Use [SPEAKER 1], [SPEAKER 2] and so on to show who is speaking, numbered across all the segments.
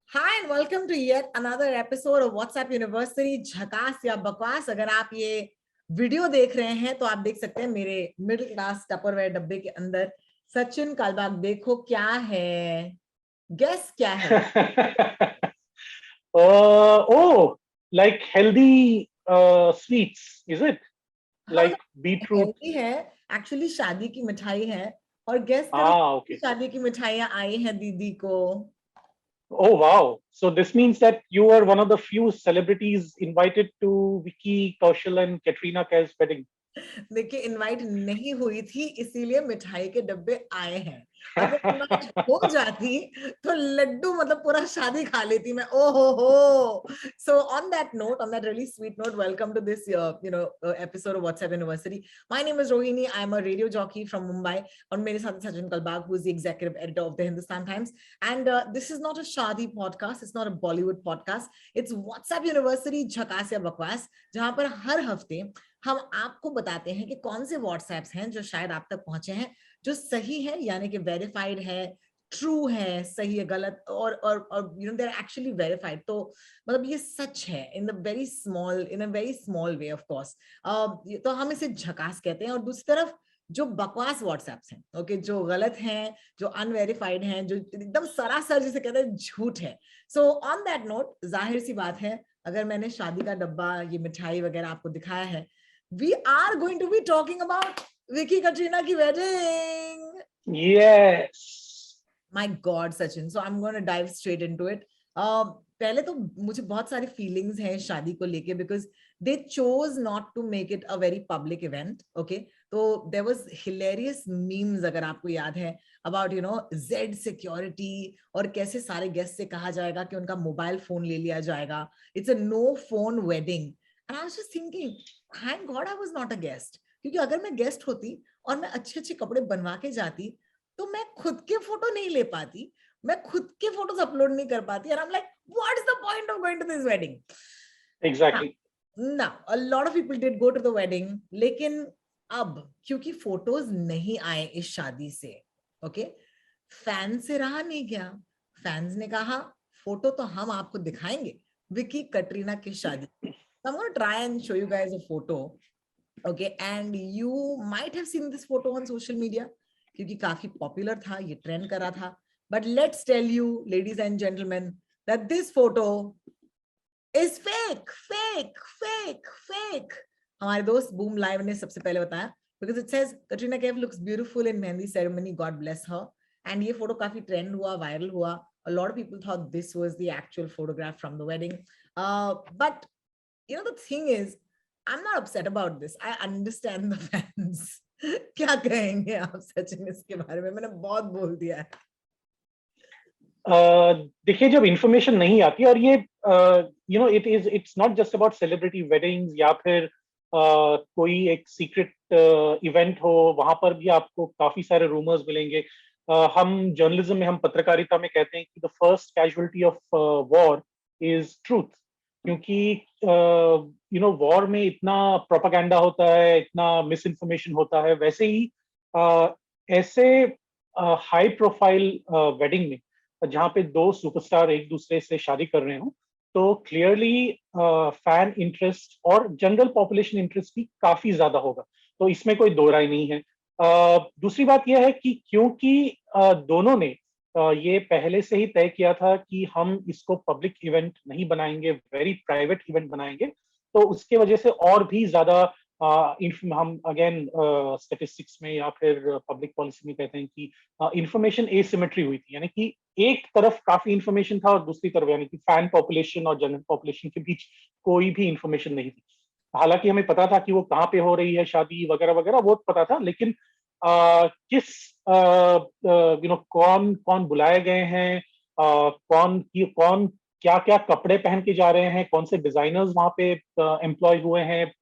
[SPEAKER 1] Hi and welcome to yet another episode of WhatsApp University झकास या बकवास। अगर आप ये वीडियो देख रहे हैं तो आप देख सकते हैं मेरे मिडिल क्लास टपरवेयर डब्बे के अंदर सचिन कलबाग। देखो क्या है, गेस क्या है?
[SPEAKER 2] Oh, like healthy sweets, is it?
[SPEAKER 1] हाँ,
[SPEAKER 2] Like beetroot.
[SPEAKER 1] हेल्दी है, एक्चुअली शादी की मिठाई है। और गेस करो
[SPEAKER 2] Okay.
[SPEAKER 1] शादी की मिठाइयाँ आई हैं दीदी को।
[SPEAKER 2] Oh, wow. So this means that you are one of the few celebrities invited to Vicky Kaushal and Katrina Kaif's wedding.
[SPEAKER 1] देखिए, इनवाइट नहीं हुई थी इसीलिए मिठाई के डब्बे आए हैं। अगर इनवाइट हो जाती तो लड्डू मतलब पूरा शादी खा लेती मैं। ओ हो। So on that note, on that really sweet note, welcome to this episode of WhatsApp university. My name is Rohini, I am a radio jockey from Mumbai. और मेरे साथ Sachin Kalbag, who is the executive editor of the Hindustan Times. And this is not a shaadi podcast, it's not a Bollywood podcast, it's WhatsApp university झकास या बकवास, जहां पर हर हफ्ते हम आपको बताते हैं कि कौन से व्हाट्सएप्स हैं जो शायद आप तक पहुंचे हैं, जो सही है यानी कि वेरीफाइड है, ट्रू है, सही है, गलत, और you know they are actually verified. तो मतलब ये सच है in a very small way of course. तो हम इसे झकास कहते हैं। और दूसरी तरफ जो बकवास व्हाट्सएप्स हैं, ओके, जो गलत हैं, जो अनवेरिफाइड हैं, जो एकदम सरासर जिसे कहते हैं झूठ है। सो ऑन दैट नोट, जाहिर सी बात है, अगर मैंने शादी का डब्बा, ये मिठाई वगैरह आपको दिखाया है, we are going to be talking about Vicky Katrina की wedding.
[SPEAKER 2] Yes.
[SPEAKER 1] My God, Sachin. So I'm going to dive straight into it. पहले तो मुझे बहुत सारी फीलिंग्स हैं शादी को लेके, because they chose not to make it a very public event. Okay, तो देयर वाज हिलेरियस मीम्स, अगर आपको याद है, अबाउट जेड सिक्योरिटी, और कैसे सारे गेस्ट से कहा जाएगा कि उनका मोबाइल फोन ले लिया जाएगा। It's a no phone wedding. And I was just thinking, thank God I was not a guest, क्योंकि अगर मैं गेस्ट होती और मैं अच्छे अच्छे कपड़े बनवा के जाती तो मैं खुद के फोटो नहीं ले पाती, मैं खुद के फोटोज अपलोड नहीं कर पाती। और I am like, what is the point of going to this wedding?
[SPEAKER 2] Exactly.
[SPEAKER 1] ना a lot of people did go to the wedding, लेकिन अब क्योंकि फोटोज नहीं आए इस शादी से, ओके, फैन से रहा नहीं गया। फैंस ने कहा फोटो तो हम आपको दिखाएंगे विकी कटरीना की शादी। So I'm going to try and show you guys a photo. Okay, and you might have seen this photo on social media क्योंकि काफी पॉपुलर था, ये ट्रेंड कर रहा था। But let's tell you ladies and gentleman that this photo is fake fake fake fake. हमारे दोस्त Boom Live ने सबसे पहले बताया, because it says Katrina Kaif looks beautiful in mehndi ceremony, God bless her. And ये फोटो काफी ट्रेंड हुआ, वायरल हुआ। A lot of people thought this was the actual photograph from the wedding. But the thing is, I'm not upset about this. I understand the fans. क्या कहेंगे आप सचिन इसके बारे में? मैंने बहुत बोल दिया है।
[SPEAKER 2] देखिए, जब इंफॉर्मेशन नहीं आती, और ये it's not just about celebrity weddings या फिर कोई एक सीक्रेट इवेंट हो, वहां पर भी आपको काफी सारे रूमर्स मिलेंगे। हम जर्नलिज्म में, हम पत्रकारिता में कहते हैं कि the first casualty of war is truth. क्योंकि वॉर में इतना प्रोपागेंडा होता है, इतना मिस इन्फॉर्मेशन होता है। वैसे ही ऐसे हाई प्रोफाइल वेडिंग में, जहाँ पे दो सुपरस्टार एक दूसरे से शादी कर रहे हो, तो क्लियरली फैन इंटरेस्ट और जनरल पॉपुलेशन इंटरेस्ट भी काफी ज्यादा होगा। तो इसमें कोई दो राय नहीं है। दूसरी बात यह है कि क्योंकि दोनों ने ये पहले से ही तय किया था कि हम इसको पब्लिक इवेंट नहीं बनाएंगे, वेरी प्राइवेट इवेंट बनाएंगे, तो उसके वजह से और भी ज्यादा हम अगेन स्टेटिस्टिक्स में या फिर पब्लिक पॉलिसी में कहते हैं कि इंफॉर्मेशन एसिमेट्री हुई थी। यानी कि एक तरफ काफी इंफॉर्मेशन था और दूसरी तरफ यानी कि फैन पॉपुलेशन और जनरल पॉपुलेशन के बीच कोई भी इंफॉर्मेशन नहीं थी। हालांकि हमें पता था कि वो कहाँ पे हो रही है शादी वगैरह वगैरह, वो पता था, लेकिन किस कौन कौन बुलाए गए हैं, कौन क्या क्या कपड़े पहन के जा रहे हैं, कौन से डिजाइनर्स वहां पे एम्प्लॉय हुए हैं,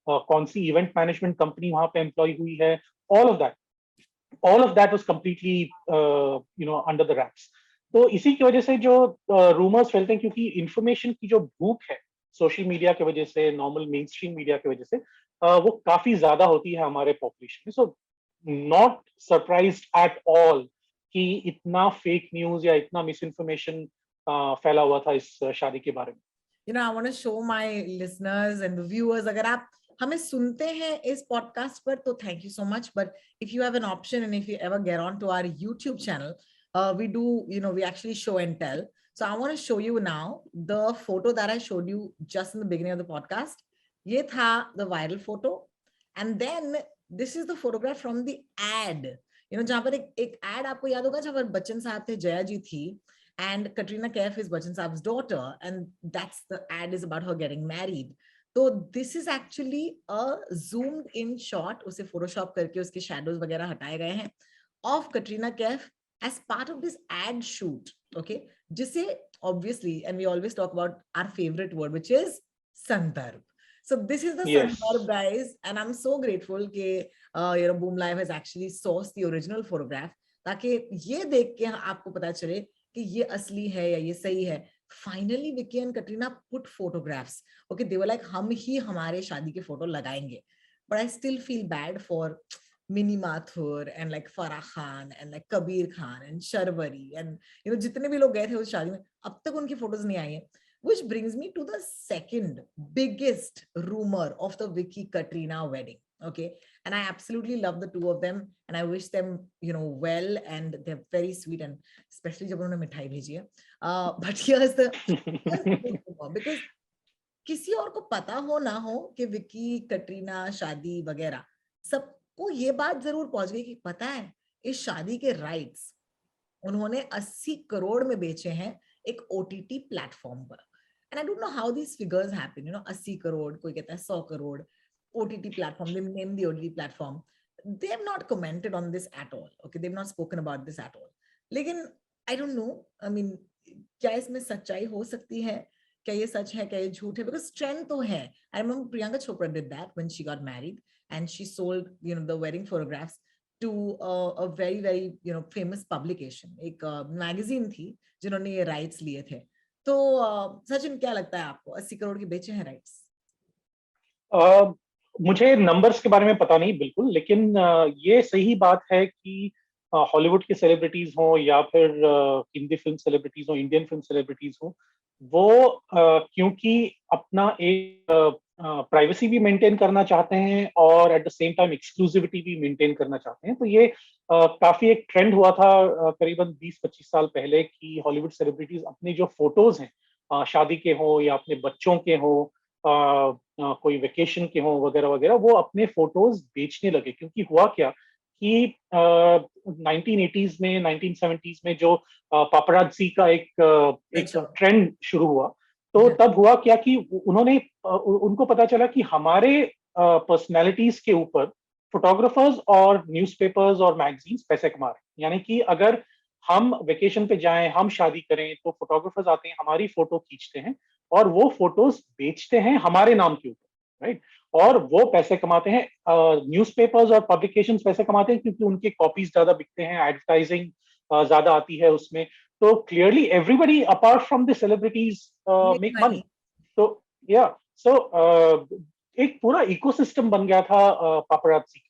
[SPEAKER 2] कौन सी इवेंट मैनेजमेंट कंपनी वहां पे एम्प्लॉय हुई है, all of that was completely under the wraps. तो इसी की वजह से जो रूमर्स फैलते हैं, क्योंकि इंफॉर्मेशन की जो भूख है सोशल मीडिया की वजह से, नॉर्मल मेन स्ट्रीम मीडिया की वजह से, वो काफी ज्यादा होती है हमारे पॉपुलेशन में। So not surprised at all कि इतना फेक न्यूज या इतना मिस इन्फॉर्मेशन फैला हुआ था इस शादी के बारे में?
[SPEAKER 1] I want to show my listeners and the viewers, अगर आप हमें सुनते हैं इस पॉडकास्ट पर तो thank you so much, but if you have an option and if you ever get on to our YouTube channel, we do, we actually show and tell. So I want to show you now the photo that I showed you just in the beginning of the podcast. ये था the viral photo, and then this is the photograph from the ad. जहाँ पर एक ad आपको याद होगा, जहाँ पर बच्चन साहब थे, जया जी थी, and Katrina Kaif is Bachchan Saab's daughter, and that's the ad is about her getting married. So this is actually a zoomed in shot, उसे Photoshop करके उसके shadows वगैरह हटाए गए हैं, of Katrina Kaif as part of this ad shoot. Okay, जिसे obviously, and we always talk about our favorite word, which is Sandarbh. So this is the
[SPEAKER 2] Yes.
[SPEAKER 1] Sandarbh, guys, and I'm so grateful कि Boom Live has actually sourced the original photograph, ताकि ये देख के आपको पता चले कि ये असली है या ये सही है. Finally, Vicky and Katrina put photographs. Okay, they were like, हम ही हमारे शादी के फोटो लगाएंगे. But I still feel bad for Minnie Mathur and like Farah Khan and like Kabir Khan and Sharwari and जितने भी लोग गए थे उस शादी में, अब तक उनकी फोटोज नहीं आई है. Which brings me to the second biggest rumor of the Vicky Katrina wedding. Okay, and I absolutely love the two of them and I wish them well, and they're very sweet, and especially जब उन्होंने मिठाई भेजी है. But here's the rumor, because किसी और को पता हो ना हो कि विकी कटरीना शादी वगैरह, सबको ये बात जरूर पहुंच गई कि पता है इस शादी के राइट्स उन्होंने 80 करोड़ में बेचे हैं एक ओटीटी प्लेटफॉर्म पर. And I don't know how this figures happen, 80 crore, कोई कहता है 100 crore. OTT platform, they named the OTT platform. They have not commented on this at all. Okay, they've not spoken about this at all. लेकिन I don't know, I mean, क्या इसमें सच्चाई हो सकती है, क्या ये सच है, क्या ये झूठ है, because trend तो है. I remember Priyanka Chopra did that when she got married and she sold the wedding photographs to a very very famous publication. एक magazine थी जिन्होंने ये rights लिए थे. तो सचिन क्या लगता है आपको, 80 करोड़ के बेचे हैं rights?
[SPEAKER 2] मुझे नंबर्स के बारे में पता नहीं बिल्कुल, लेकिन ये सही बात है कि हॉलीवुड के सेलिब्रिटीज हो या फिर हिंदी फिल्म सेलिब्रिटीज हो, इंडियन फिल्म सेलिब्रिटीज हो, वो क्योंकि अपना एक प्राइवेसी भी मेंटेन करना चाहते हैं और at the same time exclusivity भी मेंटेन करना चाहते हैं. तो ये काफी एक ट्रेंड हुआ था करीबन 20-25 साल पहले कि हॉलीवुड सेलिब्रिटीज अपने जो फोटोज हैं शादी के हो या अपने बच्चों के हो, कोई वेकेशन के हो वगैरह वगैरह, वो अपने फोटोज बेचने लगे. क्योंकि हुआ क्या कि 1980s में 1970s में जो पापराज़ी का एक ट्रेंड शुरू हुआ, तो तब हुआ क्या कि उनको पता चला कि हमारे पर्सनैलिटीज के ऊपर फोटोग्राफर्स और न्यूज़पेपर्स और मैगजीन्स पैसे कमा रहे हैं. यानी कि अगर हम वेकेशन पे जाएं, हम शादी करें, तो फोटोग्राफर्स आते हैं, हमारी फोटो खींचते हैं और वो फोटोज बेचते हैं हमारे नाम के ऊपर, राइट. और वो पैसे कमाते हैं, न्यूज़पेपर्स और पब्लिकेशंस पैसे कमाते हैं क्योंकि उनके कॉपीज ज्यादा बिकते हैं, एडवर्टाइजिंग ज्यादा आती है उसमें. तो clearly everybody apart from the celebrities make money. तो या एक पूरा इकोसिस्टम बन गया था पापराज़ी.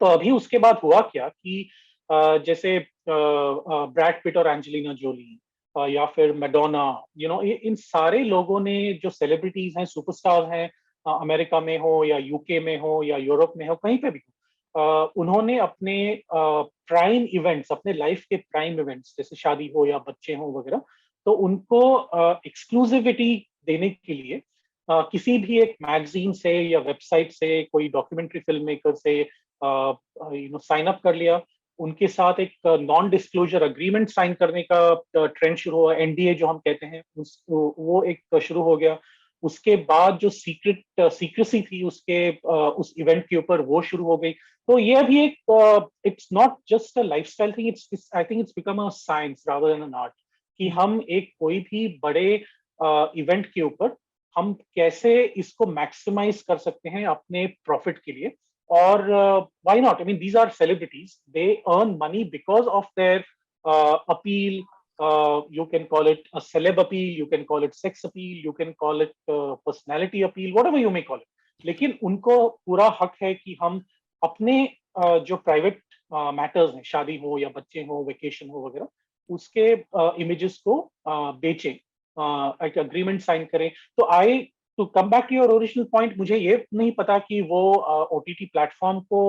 [SPEAKER 2] तो अभी उसके बाद हुआ क्या कि जैसे ब्रैड पिट और एंजेलिना जोली या फिर मैडोना, इन सारे लोगों ने, जो सेलिब्रिटीज हैं, सुपरस्टार्स हैं, अमेरिका में हो या यूके में हो या यूरोप में हो, कहीं पे भी हो, उन्होंने अपने प्राइम इवेंट्स, अपने लाइफ के प्राइम इवेंट्स जैसे शादी हो या बच्चे हो वगैरह, तो उनको एक्सक्लूसिविटी देने के लिए किसी भी एक मैगजीन से या वेबसाइट से, कोई डॉक्यूमेंट्री फिल्म मेकर से साइन अप कर लिया. उनके साथ एक नॉन डिस्क्लोजर अग्रीमेंट साइन करने का ट्रेंड शुरू हुआ. एनडीए जो हम कहते हैं, वो एक शुरू हो गया. उसके बाद जो सीक्रेसी थी उस इवेंट के ऊपर, वो शुरू हो गई. तो ये अभी एक it's not just a lifestyle thing, I think it's become a science rather than an art, कि हम एक कोई भी बड़े इवेंट के ऊपर हम कैसे इसको मैक्सिमाइज कर सकते हैं अपने प्रॉफिट के लिए. Or why not? I mean, these are celebrities. They earn money because of their appeal. You can call it a celeb appeal, you can call it sex appeal, you can call it personality appeal, whatever you may call it. लेकिन उनको पूरा हक है कि हम अपने जो private matters हैं, शादी हो या बच्चे हो, वेकेशन हो वगैरह, उसके इमेजेस को बेचें, एक अग्रीमेंट साइन करें। तो I to come back to your original point, मुझे ये नहीं पता कि वो ओटीटी प्लेटफॉर्म को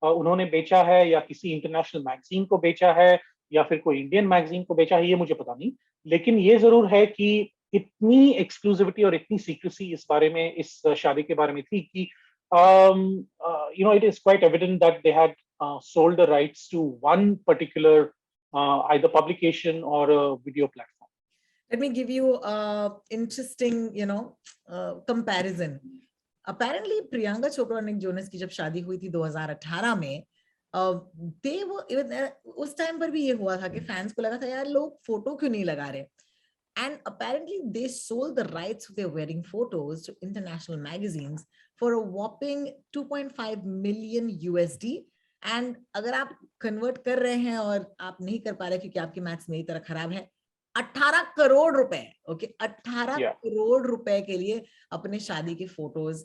[SPEAKER 2] उन्होंने बेचा है या किसी इंटरनेशनल मैगजीन को बेचा है या फिर कोई इंडियन मैगजीन को बेचा है, ये मुझे पता नहीं। लेकिन ये जरूर है कि इतनी एक्सक्लूसिविटी और इतनी सीक्रेसी इस बारे में, इस शादी के बारे में थी कि it is quite evident that they had sold the rights to one particular either publication or a video platform.
[SPEAKER 1] Let me give you a interesting, comparison. Apparently, Priyanka Chopra और निक जोनस की जब शादी हुई थी 2018 में, उस time पर भी ये हुआ था कि फैंस को लगा था यार लोग फोटो क्यों नहीं लगा रहे. And apparently they sold the rights of their wedding photos to international magazines for a whopping 2.5 million USD. And अगर आप convert कर रहे हैं और आप नहीं कर पा रहे क्योंकि आपकी मैथ्स मेरी तरह खराब है, 18 करोड़ रुपए, ओके, 18 करोड़ रुपए के लिए अपने शादी के photos.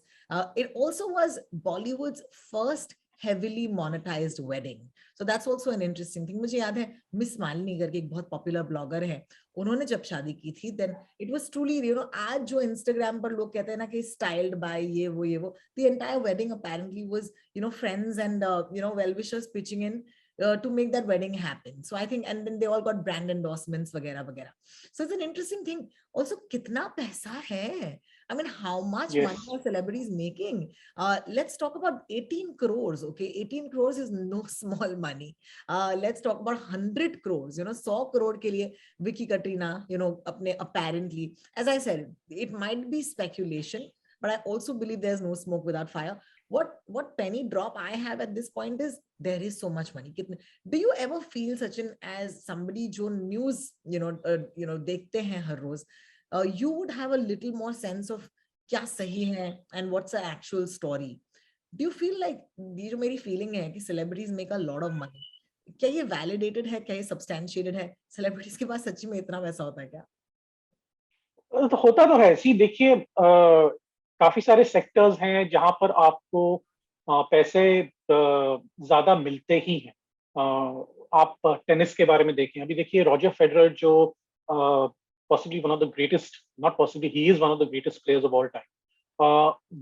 [SPEAKER 1] It also was Bollywood's first heavily monetized wedding. So that's also an interesting thing. मुझे याद है मिस मालिनी करके एक बहुत पॉपुलर ब्लॉगर है, उन्होंने जब शादी की थी, then it was truly, आज जो इंस्टाग्राम पर लोग कहते हैं ना कि styled by ये वो, the entire wedding apparently was, friends and well-wishers pitching in to make that wedding happen. So I think, and then they all got brand endorsements वगैरह. So it's an interesting thing. Also, कितना पैसा है? I mean, how much money are celebrities making? Let's talk about 18 crores, okay? 18 crores is no small money. Let's talk about 100 crores, 100 crore के लिए Vicky Katrina, अपने apparently, as I said, it might be speculation, but I also believe there's no smoke without fire. What penny drop I have at this point is there is so much money. Do you ever feel, Sachin, as somebody जो news, देखते हैं हर रोज, you would have a little more sense of क्या सही है and what's the actual story? Do you feel like ये जो मेरी feeling है कि celebrities make a lot of money, क्या ये validated है, क्या ये substantiated है? Celebrities के पास सच्ची में इतना पैसा होता है क्या?
[SPEAKER 2] तो होता तो है। सी देखिए, काफी सारे सेक्टर्स हैं जहां पर आपको पैसे ज्यादा मिलते ही हैं। आप टेनिस के बारे में देखें, अभी देखिए रॉजर फेडरर जो possibly one of the greatest, not possibly, he is one of the greatest players of all time.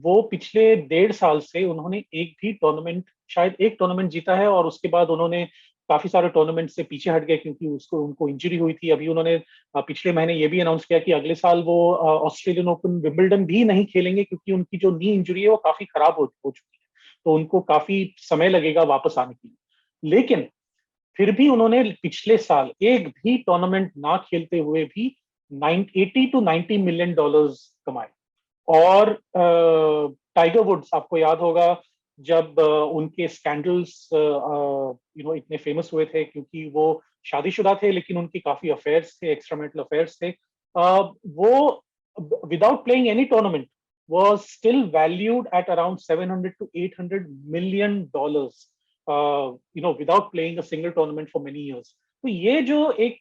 [SPEAKER 2] वो पिछले 1.5 साल से उन्होंने एक भी टूर्नामेंट, शायद एक टूर्नामेंट जीता है, और उसके बाद उन्होंने काफी सारे टूर्नामेंट से पीछे हट गए क्योंकि उनको इंजरी हुई थी। अभी उन्होंने पिछले महीने ये भी अनाउंस किया कि अगले साल वो ऑस्ट्रेलियन ओपन, विंबलडन भी नहीं खेलेंगे क्योंकि उनकी जो नी इंजरी है वो काफी खराब हो चुकी है, तो उनको काफी समय लगेगा वापस आने के लिए। लेकिन फिर भी उन्होंने पिछले साल एक भी टूर्नामेंट ना खेलते हुए भी 80 to 90 मिलियन डॉलर्स कमाए। और टाइगर वुड्स, आपको याद होगा जब उनके स्कैंडल्स इतने फेमस हुए थे क्योंकि वो शादीशुदा थे लेकिन उनके काफी अफेयर्स थे, एक्स्ट्रामैरिटल अफेयर्स थे, वो without playing any tournament was still valued at around 700 to 800 million dollars, without playing a single tournament for many years. तो ये जो एक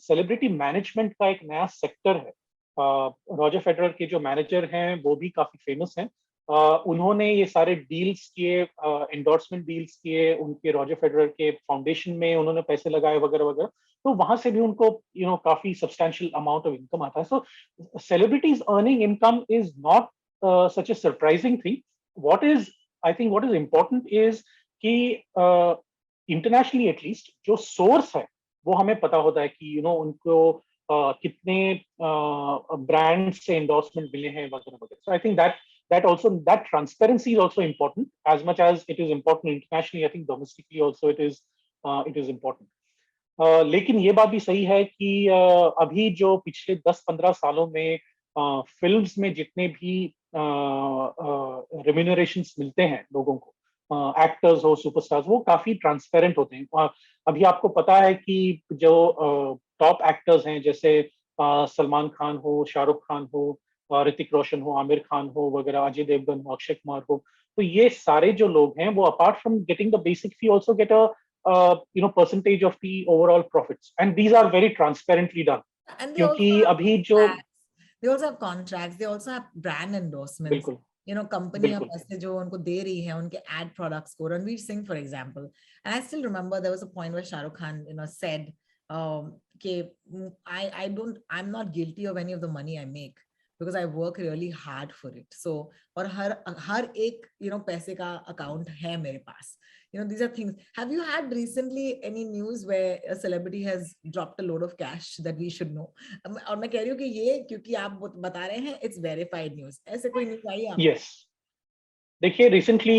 [SPEAKER 2] सेलिब्रिटी मैनेजमेंट का एक नया सेक्टर है, रॉजर फेडरर के जो मैनेजर हैं वो भी काफी फेमस हैं। उन्होंने ये सारे डील्स किए, एंडोर्समेंट डील्स किए, उनके रॉजर फेडरर के फाउंडेशन में उन्होंने पैसे लगाए वगैरह वगैरह, तो वहां से भी उनको काफी सब्सटैंशियल अमाउंट ऑफ इनकम आता है। So celebrities earning income is not such a surprising thing. What is important is कि इंटरनेशनली एटलीस्ट जो सोर्स है वो हमें पता होता है कि उनको कितने ब्रांड से एंडोर्समेंट मिले हैं वगैरह वगैरह। So I think that transparency is also important as much as it is important internationally. I think domestically also it is important. लेकिन ये बात भी सही है कि अभी जो पिछले 10-15 सालों में फिल्म्स में जितने भी रेम्यूनरेशंस मिलते हैं लोगों को, एक्टर्स हो, सुपरस्टार्स, वो काफी ट्रांसपेरेंट होते हैं। अभी आपको पता है कि जो टॉप एक्टर्स हैं जैसे सलमान खान हो, शाहरुख खान हो, ऋतिक रोशन हो, आमिर खान हो वगैरह, अजय देवगन हो, अक्षय कुमार हो, तो ये सारे जो लोग हैं वो apart from getting the basic fee also get a percentage of the overall profits, and these are very transparently done.
[SPEAKER 1] And
[SPEAKER 2] क्योंकि अभी जो
[SPEAKER 1] they also have contracts, they also have brand endorsements. बिल्कुल. कंपनियां
[SPEAKER 2] बिल्कुल।
[SPEAKER 1] पैसे जो उनको दे रही है उनके एड प्रोडक्ट्स को. Ranveer Singh for example, and I still remember there was a point where Shahrukh Khan said कि I am not guilty of any of the money I make because I work really hard for it. So और हर एक पैसे का account है मेरे पास. These are things. Have you had recently any news where a celebrity has dropped a load of cash that we should know? और मैं कह रही हूँ कि ये क्योंकि आप बता रहे हैं it's verified news. ऐसे कोई न्यूज आई है आपको?
[SPEAKER 2] यस, देखिए रिसेंटली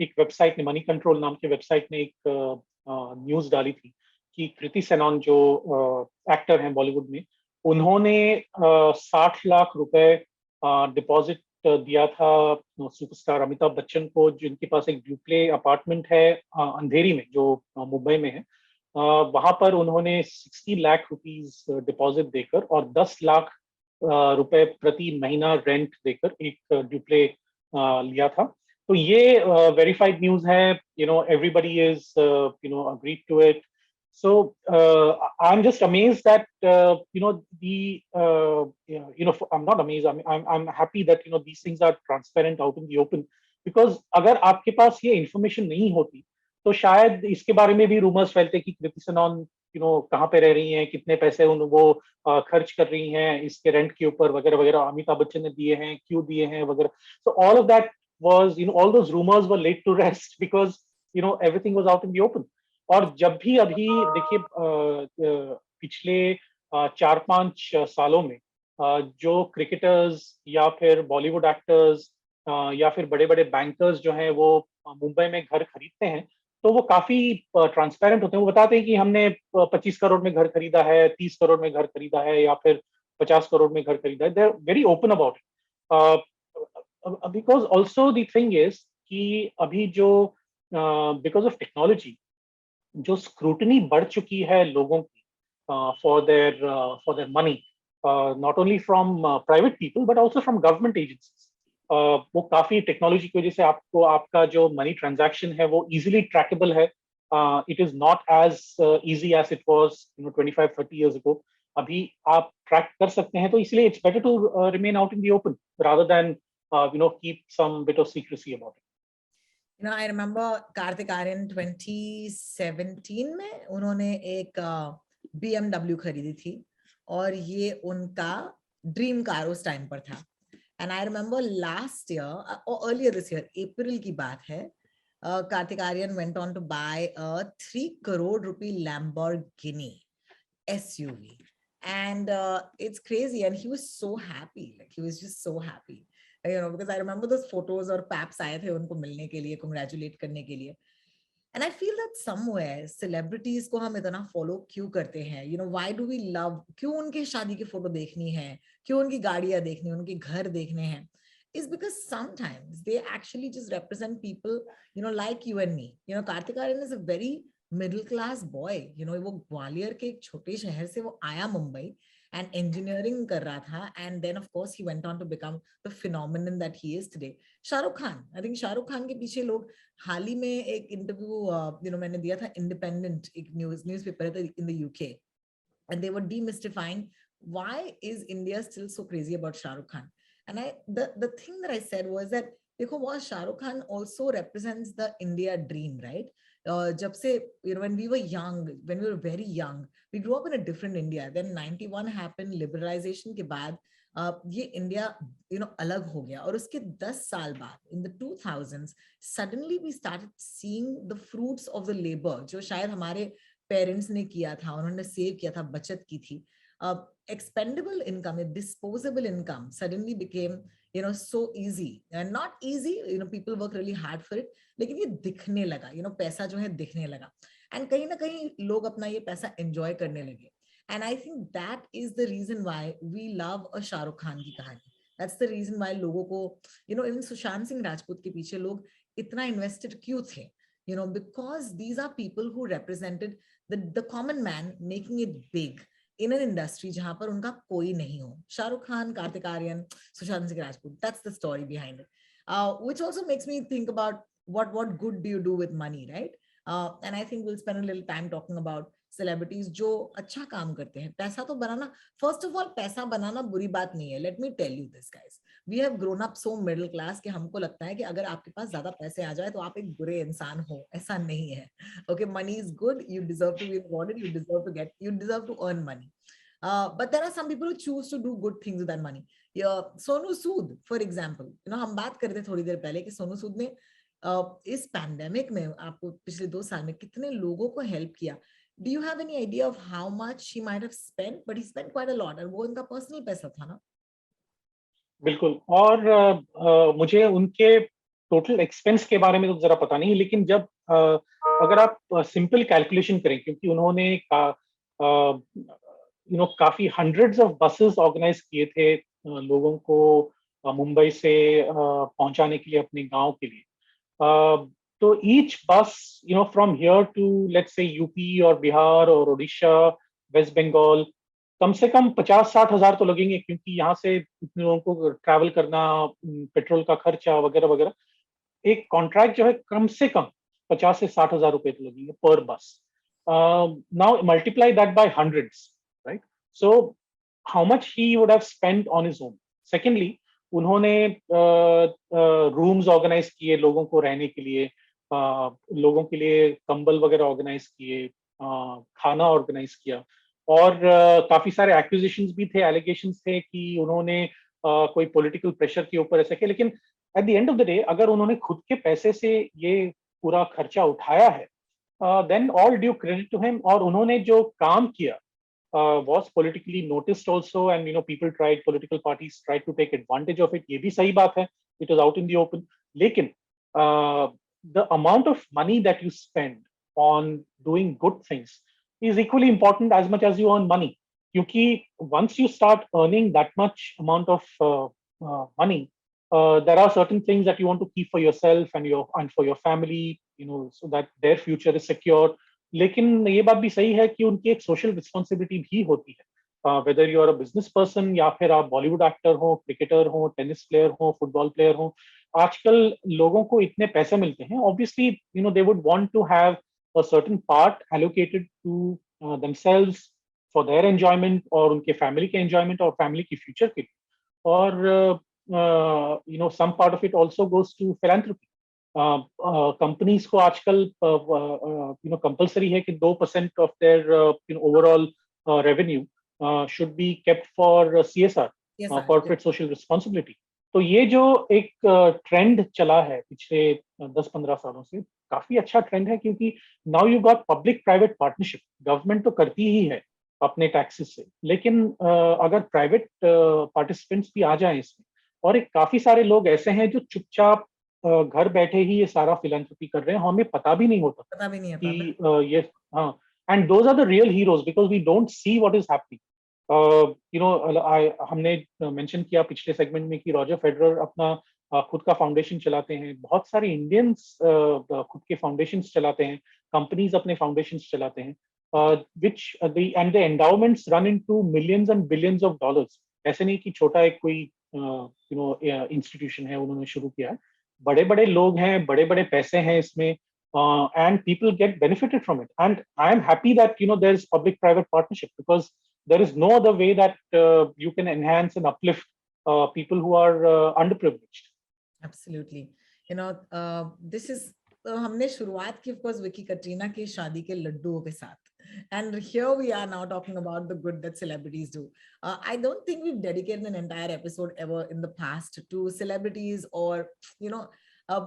[SPEAKER 2] एक वेबसाइट ने, मनी कंट्रोल नाम के वेबसाइट ने एक न्यूज डाली थी कि कृति सेनन जो एक्टर हैं बॉलीवुड में, उन्होंने 60 लाख रुपए डिपॉजिट दिया था सुपरस्टार अमिताभ बच्चन को, जिनके पास एक ड्यूप्ले अपार्टमेंट है अंधेरी में, जो मुंबई में है. वहां पर उन्होंने 60 लाख रुपीस डिपॉजिट देकर और 10 लाख रुपए प्रति महीना रेंट देकर एक ड्यूप्ले लिया था. तो ये वेरीफाइड न्यूज है. Everybody is agreed to it. So I'm just amazed that I'm not amazed. I'm happy that these things are transparent out in the open, because अगर आपके पास ये information नहीं होती तो शायद इसके बारे में भी रूमर्स फैलते कि कृति सेनन कहाँ पे रह रही हैं, कितने पैसे वो खर्च कर रही हैं इसके रेंट के ऊपर वगैरह वगैरह, अमिताभ बच्चन ने दिए हैं, क्यों दिए हैं वगैरह. So all of that was, all those rumors were laid to rest because everything was out in the open. और जब भी अभी देखिए पिछले 4-5 सालों में जो क्रिकेटर्स या फिर बॉलीवुड एक्टर्स या फिर बड़े बड़े बैंकर्स जो हैं वो मुंबई में घर खरीदते हैं, तो वो काफी ट्रांसपेरेंट होते हैं. वो बताते हैं कि हमने 25 करोड़ में घर खरीदा है, 30 करोड़ में घर खरीदा है, या फिर 50 करोड़ में घर खरीदा है. They are very open about it. Because also the thing is कि अभी जो बिकॉज ऑफ टेक्नोलॉजी जो स्क्रूटनी बढ़ चुकी है लोगों की for their money, not only from private people but also from government agencies. वो काफी टेक्नोलॉजी की वजह से आपको आपका जो मनी ट्रांजैक्शन है वो इजीली ट्रैकेबल है. It is not as easy as it was 25-30 years ago. अभी आप ट्रैक कर सकते हैं, तो इसलिए it's better to remain out in the open rather than keep some bit of secrecy about it.
[SPEAKER 1] I remember Kartik Aaryan 2017 में उन्होंने एक BMW खरीदी थी और ये उनका ड्रीम कार उस टाइम पर था. And I remember last year और अर्लियर दिस ईयर, अप्रैल की बात है, Kartik Aaryan went on to buy a 3 crore rupaye Lamborghini SUV. And it's crazy, and he was so happy, like he was just so happy. Because I remember those photos और paps आए थे उनको मिलने के लिए, congratulate करने के लिए. And I feel that somewhere celebrities को हम इतना follow क्यों करते हैं? Why do we love? क्यों उनके शादी की फोटो देखनी है? क्यों उनकी गाड़ियां देखनी, उनके घर देखने हैं? Is because sometimes they actually just represent people, like you and me. Kartik Aaryan is a very middle class boy. वो ग्वालियर के एक छोटे शहर से वो आया मुंबई एंड इंजीनियरिंग कर रहा था, and then of course he went on to become the phenomenon that he is today. Shahrukh Khan, I think Shahrukh Khan के पीछे लोग, हाल ही में एक इंटरव्यू मैंने दिया था, इंडिपेंडेंट एक न्यूज़पेपर था in the UK, and they were demystifying why is India still so crazy about Shahrukh Khan. And the thing that I said was that देखो, वो Shahrukh Khan also represents the India dream, right? जब से when we were young, when we were very young, we grew up in a different India. Then 91 happened, liberalization के बाद ये India अलग हो गया, और उसके 10 साल बाद in the 2000s suddenly we started seeing the fruits of the labor जो शायद हमारे पेरेंट्स ने किया था, उन्होंने सेव किया था, बचत की थी. Expendable income, disposable income suddenly became so easy, and not easy, people work really hard for it, लेकिन ये दिखने लगा, पैसा जो है दिखने लगा, and कहीं ना कहीं लोग अपना ये पैसा enjoy करने लगे. And I think that is the reason why we love a Shahrukh Khan की कहानी. That's the reason why लोगों को, even सुशांत सिंह राजपूत के पीछे लोग इतना invested क्यों थे? Because these are people who represented the common man making it big in an industry जहां पर उनका कोई नहीं हो. Shahrukh Khan, Kartik Aaryan, Sushant Singh Rajput, that's the story behind it. Which also makes me think about what good do you do with money, right? And I think we'll spend a little time talking about celebrities जो अच्छा काम करते हैं. पैसा तो बनाना, first of all, पैसा बनाना बुरी बात नहीं है. Let me tell you this, guys. We have grown up so middle class कि हमको लगता है कि अगर आपके पास ज्यादा पैसे आ जाए तो आप एक बुरे इंसान हो. ऐसा नहीं है. Okay, money is good, you deserve to be rewarded, you deserve to get, you deserve to earn money. But there are some people who choose to do good things with that money. Sonu Sood for example, हम बात कर रहे थे थोड़ी देर पहले कि सोनू सूद ने इस पैंडेमिक में आपको पिछले 2 साल में कितने लोगों को हेल्प किया. Do you have any idea of how much he might have spent? But he spent quite a lot, और वो उनका पर्सनल पैसा था ना.
[SPEAKER 2] बिल्कुल. और मुझे उनके टोटल एक्सपेंस के बारे में तो जरा पता नहीं, लेकिन जब अगर आप सिंपल कैलकुलेशन करें, क्योंकि उन्होंने काफी हंड्रेड्स ऑफ बसेस ऑर्गेनाइज किए थे लोगों को मुंबई से पहुंचाने के लिए अपने गांव के लिए. तो each bus from here to let's say UP और बिहार और उड़ीसा, वेस्ट बंगाल, कम से कम 50-60 हजार तो लगेंगे, क्योंकि यहाँ से इतने लोगों को ट्रैवल करना, पेट्रोल का खर्चा वगैरह वगैरह. एक कॉन्ट्रैक्ट जो है कम से कम 50 से 60 हजार रुपए तो लगेंगे पर बस. Now multiply that bye hundreds, right? So how much he would have spent on his own. Secondly, उन्होंने रूम्स ऑर्गेनाइज किए लोगों को रहने के लिए, लोगों के लिए कंबल वगैरह ऑर्गेनाइज किए, खाना ऑर्गेनाइज किया. और काफी सारे एक्विजिशंस भी थे, एलिगेशंस थे कि उन्होंने कोई पॉलिटिकल प्रेशर के ऊपर ऐसा किया. लेकिन at the end of the day, अगर उन्होंने खुद के पैसे से ये पूरा खर्चा उठाया है, then all due credit to him. और उन्होंने जो काम किया was politically noticed also, and people tried, political parties tried to take advantage of it. ये भी सही बात है, it was out in the open. लेकिन the amount of money that you spend on doing good things is equally important as much as you earn money. क्योंकि once you start earning that much amount of money, there are certain things that you want to keep for yourself and for your family, so that their future is secure. लेकिन ये बात भी सही है कि उनकी एक सोशल रिस्पॉन्सिबिलिटी भी होती है, whether you are a business person या फिर आप बॉलीवुड एक्टर हो, क्रिकेटर हो, टेनिस प्लेयर हो, फुटबॉल प्लेयर हो. आजकल लोगों को इतने पैसे मिलते हैं, obviously they would want to have a certain part allocated to themselves for their enjoyment, और उनके फैमिली के एंजॉयमेंट और फैमिली की फ्यूचर के लिए. और some part of it also goes to philanthropy. Companies को आजकल कंपलसरी है कि 2% of their overall revenue should be kept for CSR, corporate social responsibility. तो ये जो एक ट्रेंड चला है पिछले 10-15 सालों से, काफी अच्छा ट्रेंड है, क्योंकि now you got public private partnership. Government तो करती ही है अपने टैक्सेस से, लेकिन अगर प्राइवेट पार्टिसिपेंट्स भी आ जाएं इसमें, और एक काफी सारे लोग ऐसे हैं जो चुपचाप घर बैठे ही ये सारा फिलैंथ्रोपी कर रहे हैं, हमें पता भी नहीं होता कि ये. हाँ, and those are the real heroes, because we don't see what is happening. हमने मेंशन किया पिछले सेगमेंट में कि रॉजर फेडरर अपना खुद का फाउंडेशन चलाते हैं. बहुत सारे इंडियंस खुद के फाउंडेशंस चलाते हैं, कंपनीज अपने फाउंडेशंस चलाते हैं, which and the endowments run into millions and billions of dollars. ऐसे नहीं कि छोटा एक कोई इंस्टीट्यूशन है उन्होंने शुरू किया है. बड़े बड़े लोग हैं, बड़े बड़े पैसे हैं इसमें, and people get benefited from it. And I am happy that there is public-private partnership, because there is no other way that you can enhance and uplift people who are underprivileged.
[SPEAKER 1] Absolutely. This is हमने शुरुआत की, of course, Vicky Katrina की शादी के लड्डुओं के साथ. And here we are now talking about the good that celebrities do. I don't think we've dedicated an entire episode ever in the past to celebrities, or,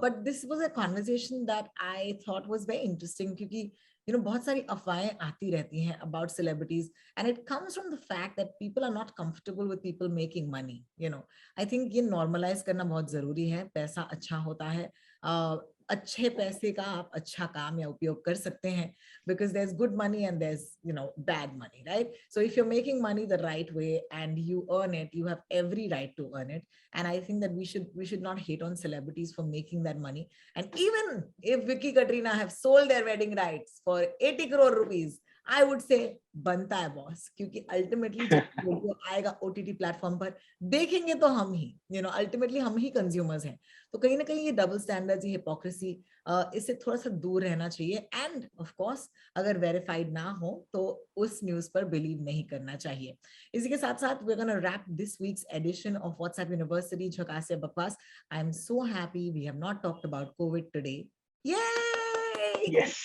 [SPEAKER 1] but this was a conversation that I thought was very interesting, क्योंकि बहुत सारी अफवाहें आती रहती हैं about celebrities, and it comes from the fact that people are not comfortable with people making money. I think ये normalize करना बहुत जरूरी है. पैसा अच्छा होता है, अच्छे पैसे का आप अच्छा काम या उपयोग कर सकते हैं, because there's good money and there's bad money, right? So if you're making money the right way and you earn it, you have every right to earn it. And I think that we should not hate on celebrities for making that money. And even if Vicky Katrina have sold their wedding rights for 80 crore rupees, I would say बनता है boss, क्योंकि ultimately जब video आएगा OTT platform पर, देखेंगे तो हम ही, ultimately हम ही कंज्यूमर्स हैं. तो कहीं ना कहीं ये डबल स्टैंडर्ड्स, ये हिपोक्रेसी इससे थोड़ा सा दूर रहना चाहिए, एंड ऑफ कोर्स अगर वेरीफाइड ना हो तो उस न्यूज पर बिलीव नहीं करना चाहिए। इसी के साथ साथ we are gonna wrap this week's edition of WhatsApp university झकास या बकवास। I am so happy we have not talked about covid today. Yay!
[SPEAKER 2] Yes.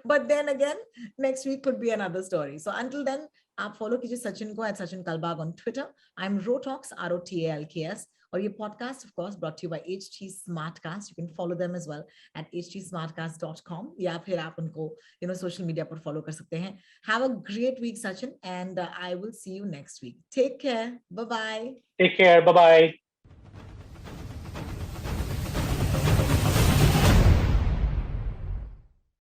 [SPEAKER 1] But then again, next week could be another story. So until then, आप follow कीजिए सचिन को @sachinkalbag on Twitter. I'm Rotalks, ROTALKS. और ये podcast, of course, brought to you by HT Smartcast. You can follow them as well at htsmartcast.com. या फिर आप उनको social media पर follow कर सकते हैं. Have a great week, Sachin, and I will see you next week. Take care. Bye bye.
[SPEAKER 2] Take care. Bye bye.